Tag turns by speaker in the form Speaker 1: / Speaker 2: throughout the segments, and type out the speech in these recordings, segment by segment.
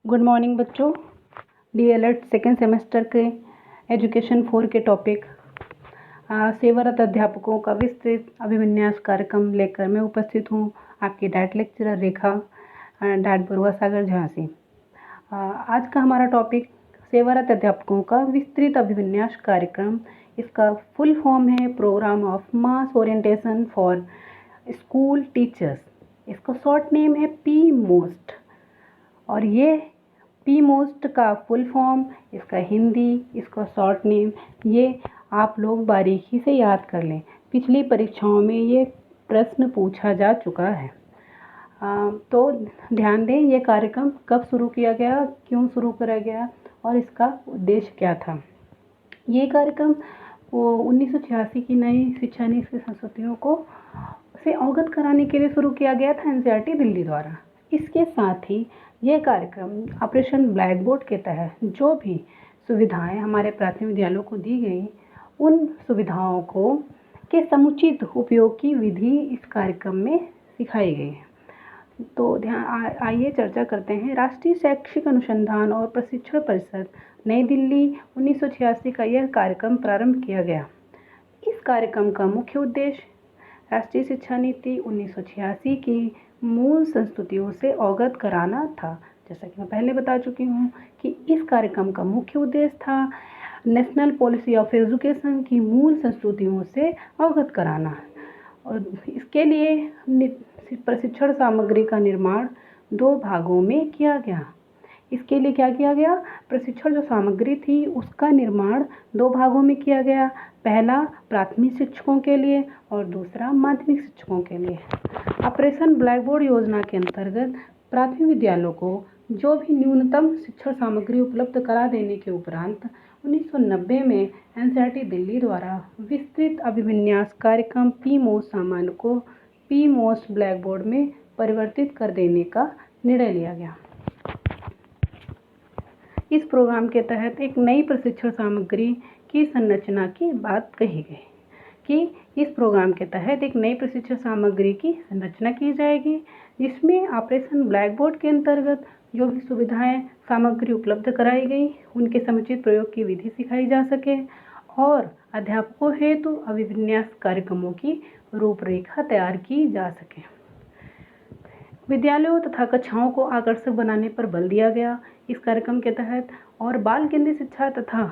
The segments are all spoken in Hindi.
Speaker 1: गुड मॉर्निंग बच्चों। डीएलएड सेकेंड सेमेस्टर के एजुकेशन 4 के टॉपिक सेवारत अध्यापकों का विस्तृत अभिविन्यास कार्यक्रम लेकर मैं उपस्थित हूँ, आपकी डाइट लेक्चरर रेखा, डाइट बरुआ सागर झांसी। आज का हमारा टॉपिक सेवारत अध्यापकों का विस्तृत अभिविन्यास कार्यक्रम। इसका फुल फॉर्म है program of mass orientation for school teachers. इसका शॉर्ट नेम है पी मोस्ट, और ये पी मोस्ट का फुल फॉर्म, इसका हिंदी, इसका शॉर्ट नेम, ये आप लोग बारीकी से याद कर लें। पिछली परीक्षाओं में ये प्रश्न पूछा जा चुका है। तो ध्यान दें, ये कार्यक्रम कब शुरू किया गया, क्यों शुरू करा गया और इसका उद्देश्य क्या था। ये कार्यक्रम 1986 की नई शिक्षा नीति संस्कृतियों को से अवगत कराने के लिए शुरू किया गया था एनसीईआरटी दिल्ली द्वारा। इसके साथ ही यह कार्यक्रम ऑपरेशन ब्लैक बोर्ड के तहत जो भी सुविधाएं हमारे प्राथमिक विद्यालयों को दी गई, उन सुविधाओं को के समुचित उपयोग की विधि इस कार्यक्रम में सिखाई गई है। तो आइए चर्चा करते हैं। राष्ट्रीय शैक्षिक अनुसंधान और प्रशिक्षण परिषद नई दिल्ली 1986 का यह कार्यक्रम प्रारंभ किया गया। इस कार्यक्रम का मुख्य उद्देश्य राष्ट्रीय शिक्षा नीति 1986 की मूल संस्तुतियों से अवगत कराना था। जैसा कि मैं पहले बता चुकी हूँ कि इस कार्यक्रम का मुख्य उद्देश्य था नेशनल पॉलिसी ऑफ एजुकेशन की मूल संस्तुतियों से अवगत कराना, और इसके लिए प्रशिक्षण सामग्री का निर्माण 2 भागों में किया गया। इसके लिए क्या किया गया, प्रशिक्षण जो सामग्री थी उसका निर्माण 2 भागों में किया गया। पहला प्राथमिक शिक्षकों के लिए और दूसरा माध्यमिक शिक्षकों के लिए। ऑपरेशन ब्लैक बोर्ड योजना के अंतर्गत प्राथमिक विद्यालयों को जो भी न्यूनतम शिक्षण सामग्री उपलब्ध करा देने के उपरांत 1990 में एनसीईआरटी दिल्ली द्वारा विस्तृत अभिविन्यास कार्यक्रम पी मोस्ट सामान्य को पी मोस्ट ब्लैक बोर्ड में परिवर्तित कर देने का निर्णय लिया गया। इस प्रोग्राम के तहत एक नई प्रशिक्षण सामग्री की संरचना की बात कही गई कि इस प्रोग्राम के तहत एक नई प्रशिक्षण सामग्री की संरचना की जाएगी, जिसमें ऑपरेशन ब्लैक बोर्ड के अंतर्गत जो भी सुविधाएं सामग्री उपलब्ध कराई गई उनके समुचित प्रयोग की विधि सिखाई जा सके और अध्यापकों हेतु अभिविन्यास कार्यक्रमों की रूपरेखा तैयार की जा सके। विद्यालयों तथा कक्षाओं को आकर्षक बनाने पर बल दिया गया इस कार्यक्रम के तहत, और बाल केंद्रित शिक्षा तथा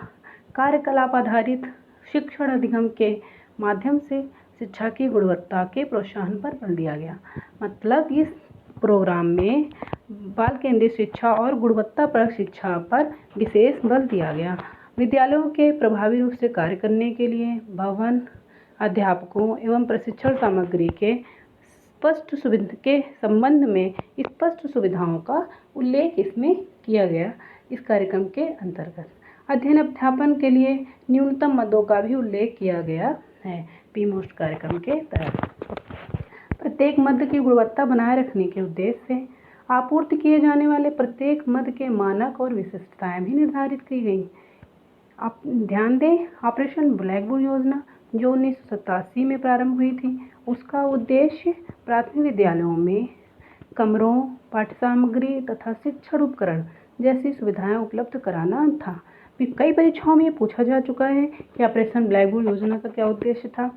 Speaker 1: कार्यकलाप आधारित शिक्षण अधिगम के माध्यम से शिक्षा की गुणवत्ता के प्रोत्साहन पर बल दिया गया। मतलब इस प्रोग्राम में बाल केंद्रित शिक्षा और गुणवत्तापरक शिक्षा पर विशेष बल दिया गया। विद्यालयों के प्रभावी रूप से कार्य करने के लिए भवन, अध्यापकों एवं प्रशिक्षण सामग्री के स्पष्ट सुविधा के संबंध में स्पष्ट सुविधाओं का उल्लेख इसमें किया गया। इस कार्यक्रम के अंतर्गत अध्ययन अध्यापन के लिए न्यूनतम मदों का भी उल्लेख किया गया है। पी मोस्ट कार्यक्रम के तहत प्रत्येक मद की गुणवत्ता बनाए रखने के उद्देश्य से आपूर्ति किए जाने वाले प्रत्येक मद के मानक और विशिष्टताएं भी निर्धारित की गई। आप ध्यान दें, ऑपरेशन ब्लैक बोर्ड योजना जो 1987 में प्रारंभ हुई थी, उसका उद्देश्य प्राथमिक विद्यालयों में कमरों, पाठ्य सामग्री तथा शिक्षण उपकरण जैसी सुविधाएं उपलब्ध कराना था। कई परीक्षाओं में ये पूछा जा चुका है कि ऑपरेशन ब्लैक बोर्ड योजना का क्या उद्देश्य था।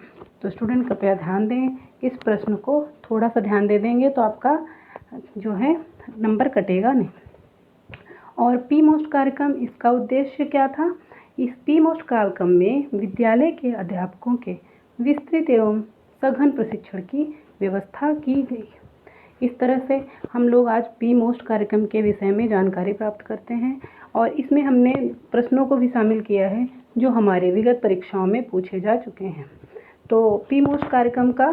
Speaker 1: तो स्टूडेंट कृपया ध्यान दें, इस प्रश्न को थोड़ा सा ध्यान दे देंगे तो आपका जो है नंबर कटेगा नहीं। और पी मोस्ट कार्यक्रम, इसका उद्देश्य क्या था। इस पी मोस्ट कार्यक्रम में विद्यालय के अध्यापकों के विस्तृत एवं सघन प्रशिक्षण की व्यवस्था की गई। इस तरह से हम लोग आज पी मोस्ट कार्यक्रम के विषय में जानकारी प्राप्त करते हैं, और इसमें हमने प्रश्नों को भी शामिल किया है जो हमारे विगत परीक्षाओं में पूछे जा चुके हैं। तो पी मोस्ट कार्यक्रम का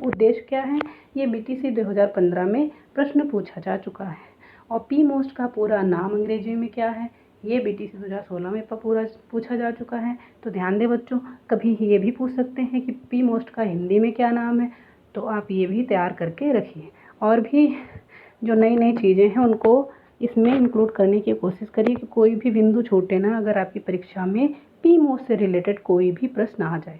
Speaker 1: उद्देश्य क्या है, ये बीटीसी 2015 में प्रश्न पूछा जा चुका है। और पी मोस्ट का पूरा नाम अंग्रेजी में क्या है, ये बीटीसी 2016 में पूरा पूछा जा चुका है। तो ध्यान दें बच्चों, कभी ये भी पूछ सकते हैं कि पी मोस्ट का हिंदी में क्या नाम है, तो आप ये भी तैयार करके रखिए। और भी जो नई नई चीज़ें हैं उनको इसमें इंक्लूड करने की कोशिश करिए कि कोई भी बिंदु छूटे ना, अगर आपकी परीक्षा में पी मोस्ट से रिलेटेड कोई भी प्रश्न आ जाए।